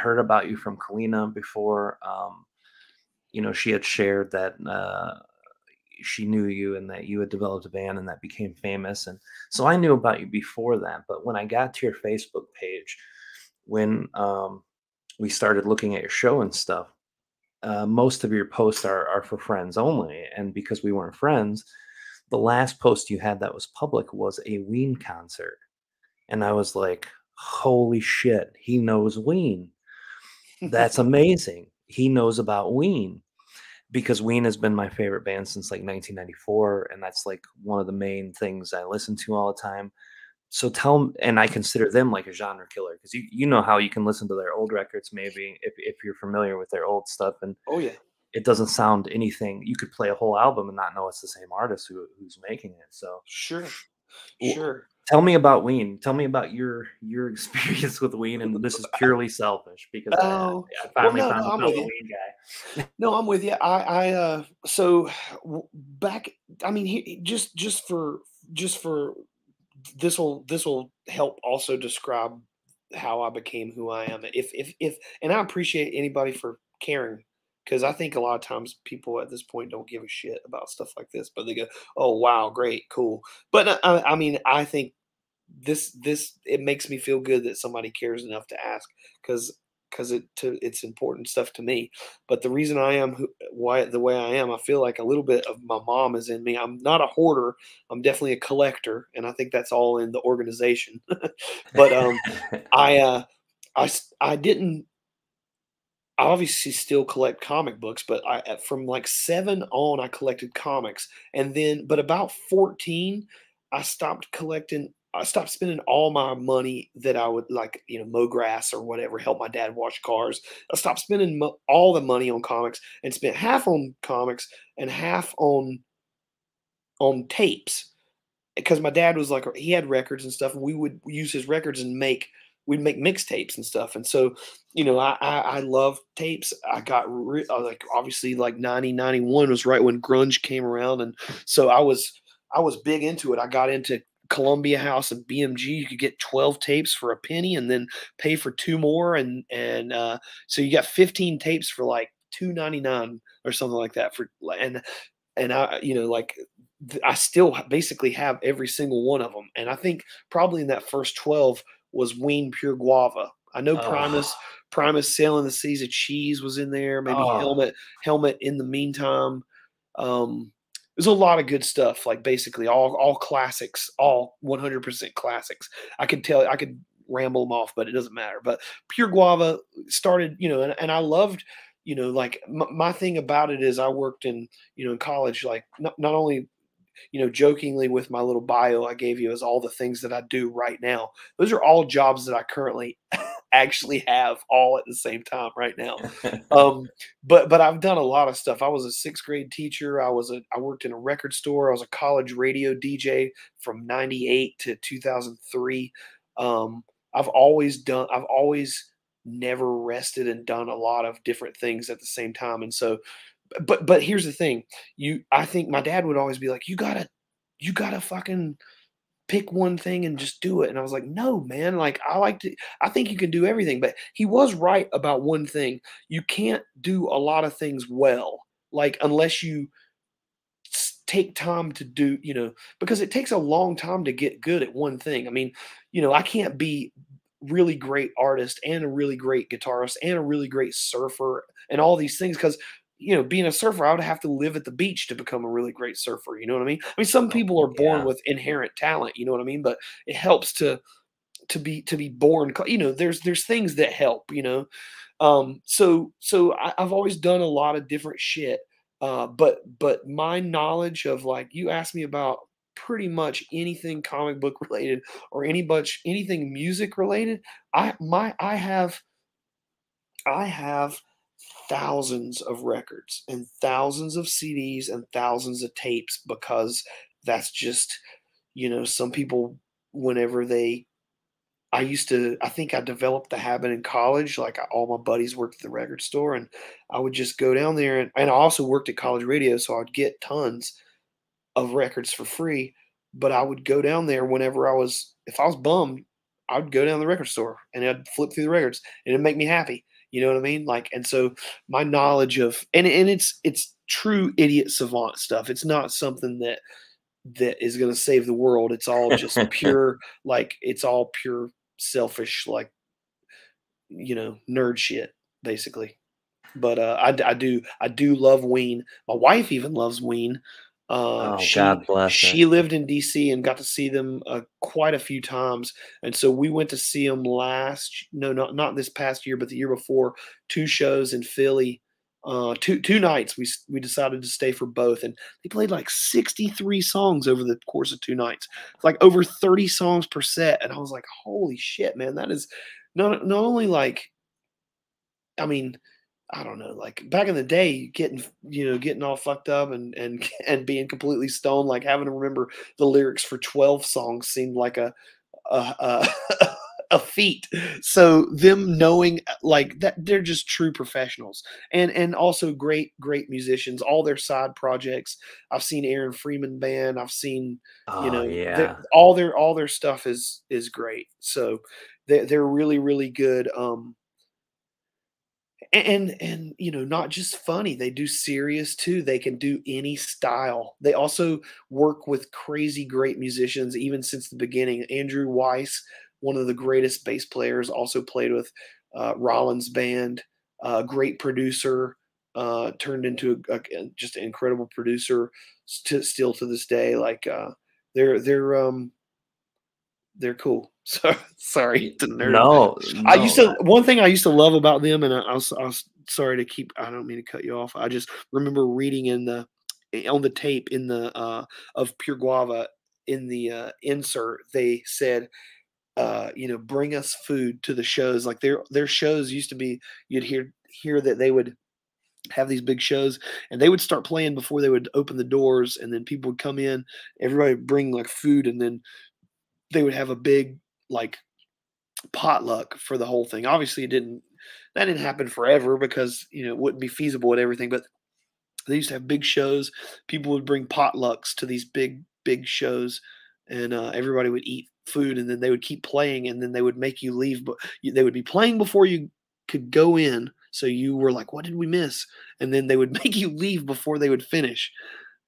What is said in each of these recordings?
heard about you from Kalina before. You know, she had shared that she knew you and that you had developed a band and that became famous. And so I knew about you before that. But when I got to your Facebook page, when we started looking at your show and stuff, most of your posts are for friends only. And because we weren't friends, the last post you had that was public was a Ween concert. And I was like, holy shit, he knows Ween. That's amazing. He knows about Ween because Ween has been my favorite band since like 1994. And that's like one of the main things I listen to all the time. So and I consider them like a genre killer because you know how you can listen to their old records, maybe if you're familiar with their old stuff. And oh yeah, it doesn't sound anything. You could play a whole album and not know it's the same artist who's making it. So sure. Tell me about Ween. Tell me about your experience with Ween, and this is purely selfish because I finally found myself a Ween guy. No, I'm with you. So back. I mean, just for this will help also describe how I became who I am. If and I appreciate anybody for caring, because I think a lot of times people at this point don't give a shit about stuff like this, but they go, "Oh wow, great, cool." But I mean, I think this it makes me feel good that somebody cares enough to ask, because it's important stuff to me. But the reason I am the way I am, I feel like a little bit of my mom is in me. I'm not a hoarder. I'm definitely a collector, and I think that's all in the organization. But I didn't. I obviously still collect comic books, but from like 7 on, I collected comics, and then but about 14, I stopped collecting. I stopped spending all my money that I would like, mow grass or whatever, help my dad wash cars. I stopped spending all the money on comics and spent half on comics and half on tapes, because my dad was like, he had records and stuff, and we would use his records and we'd make mixtapes and stuff. And so, I love tapes. I got like, obviously, like 91 was right when grunge came around, and so I was big into it. I got into Columbia House and BMG. You could get 12 tapes for a penny and then pay for 2 more, and so you got 15 tapes for like $2.99 or something like that. And I, like, I still basically have every single one of them. And I think probably in that first 12 was Ween Pure Guava. I know Primus Sailing the Seas of Cheese was in there. Maybe Helmet in the Meantime. There's a lot of good stuff, like basically all classics, all 100% classics. I could ramble them off, but it doesn't matter. But Pure Guava started, and I loved, like my thing about it is I worked in college, like not only, jokingly with my little bio I gave you as all the things that I do right now. Those are all jobs that I currently actually have all at the same time right now. But I've done a lot of stuff. I was a 6th grade teacher. I worked in a record store. I was a college radio DJ from 98 to 2003. I've always never rested and done a lot of different things at the same time. And so, but here's the thing. I think my dad would always be like, you gotta fucking pick one thing and just do it. And I was like, no, man, like I think you can do everything. But he was right about one thing. You can't do a lot of things well, like unless you take time to do, because it takes a long time to get good at one thing. I mean, I can't be really great artist and a really great guitarist and a really great surfer and all these things, because being a surfer, I would have to live at the beach to become a really great surfer. You know what I mean? I mean, some people are born with inherent talent. You know what I mean? But it helps to be born. There's things that help. So I've always done a lot of different shit. But my knowledge of, like, you asked me about pretty much anything comic book related or anything music related. I have thousands of records and thousands of CDs and thousands of tapes, because that's just, some people, whenever I think I developed the habit in college. Like, all my buddies worked at the record store, and I would just go down there, and I also worked at college radio, so I'd get tons of records for free. But I would go down there if I was bummed, I'd go down to the record store and I'd flip through the records, and it'd make me happy. You know what I mean? Like, and so my knowledge of, and it's true idiot savant stuff. It's not something that is going to save the world. It's all just pure, like, it's all pure selfish, like, nerd shit, basically. But I do love Ween. My wife even loves Ween. Oh, She God bless her. she lived in DC and got to see them quite a few times, and so we went to see them no, not this past year, but the year before. Two shows in Philly, two nights. We decided to stay for both, and they played like 63 songs over the course of 2 nights. It's like over 30 songs per set, and I was like, holy shit, man, that is not only like, I mean, I don't know, like back in the day, getting all fucked up and and being completely stoned, like having to remember the lyrics for 12 songs seemed like a a feat. So them knowing like that, they're just true professionals, and also great musicians. All their side projects. I've seen Aaron Freeman band. I've seen, Oh, yeah. all their stuff is great. So they're really really good. And not just funny, they do serious too. They can do any style. They also work with crazy great musicians even since the beginning. Andrew Weiss, one of the greatest bass players, also played with Rollins band. Great producer, turned into just an incredible producer, still to this day. Like, they're cool. So sorry to nerd. No, I used no. to one thing I used to love about them, and I was sorry to keep. I don't mean to cut you off. I just remember reading on the tape in the of Pure Guava, in the insert, they said, bring us food to the shows. Like their shows used to be, you'd hear that they would have these big shows, and they would start playing before they would open the doors, and then people would come in, everybody would bring like food, and then they would have a big, like, potluck for the whole thing. Obviously, that didn't happen forever because, it wouldn't be feasible and everything, but they used to have big shows. People would bring potlucks to these big shows, and everybody would eat food, and then they would keep playing, and then they would make you leave, but they would be playing before you could go in, so you were like, "What did we miss?" And then they would make you leave before they would finish.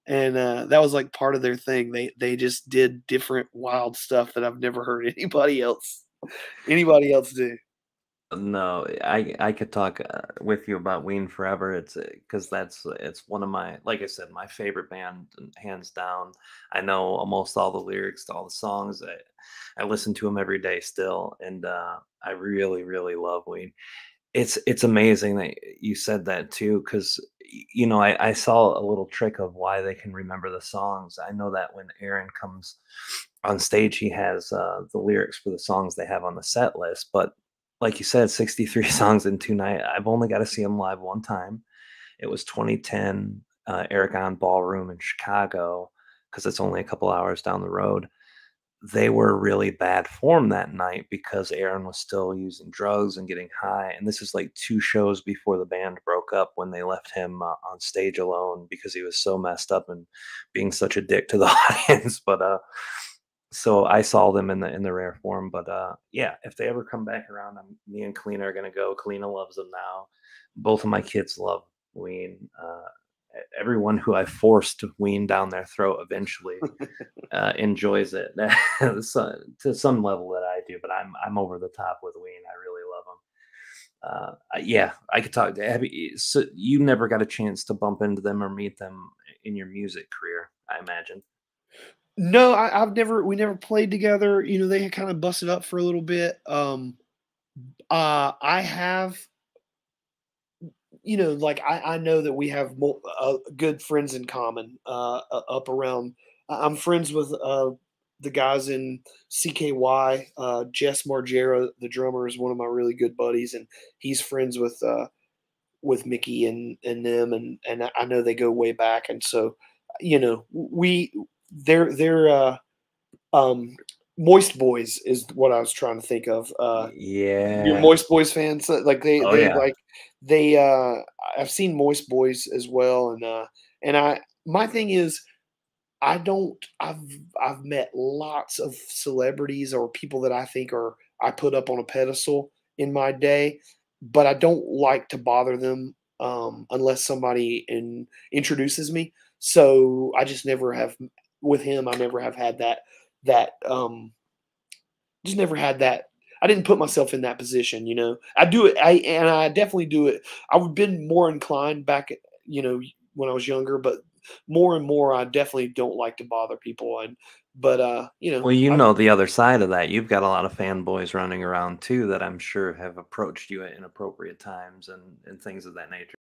And that was like part of their thing. They just did different wild stuff that I've never heard anybody else do. No, I could talk with you about Ween forever. It's because it's one of my, like I said, my favorite band, hands down. I know almost all the lyrics to all the songs. I listen to them every day still, and I really really love Ween. It's amazing that you said that too, because I saw a little trick of why they can remember the songs. I know that when Aaron comes on stage, he has the lyrics for the songs they have on the set list. But like you said, 63 songs in 2 nights. I've only got to see him live one time. It was 2010, Aragon Ballroom in Chicago, because it's only a couple hours down the road. They were really bad form that night because Aaron was still using drugs and getting high. And this is like 2 shows before the band broke up, when they left him on stage alone because he was so messed up and being such a dick to the audience. But so I saw them in the rare form. But yeah, if they ever come back around, me and Kalina are gonna go. Kalina loves them now. Both of my kids love Ween. Everyone who I forced to Ween down their throat eventually enjoys it so, to some level that I do. But I'm over the top with Ween. I really love them. Yeah, I could talk. So you never got a chance to bump into them or meet them in your music career, I imagine. No, we never played together. They had kind of busted up for a little bit. I have, like, I know that we have good friends in common, up around. I'm friends with the guys in CKY. Jess Margera, the drummer, is one of my really good buddies, and he's friends with Mickey and them, and I know they go way back, and so, we they're Moist Boys is what I was trying to think of. You're Yeah. Moist Boys fans? Like Oh yeah. they I've seen Moist Boys as well, and my thing is, I don't I've met lots of celebrities or people that I think I put up on a pedestal in my day, but I don't like to bother them unless somebody introduces me. So I just never have with him. I never have had that just never had that. I didn't put myself in that position, you know. I do it, I definitely do it. I would been more inclined back, you know, when I was younger, but more and more, I definitely don't like to bother people. And but you know, Well, you I've know the other side of that. You've got a lot of fanboys running around too that I'm sure have approached you at inappropriate times and things of that nature.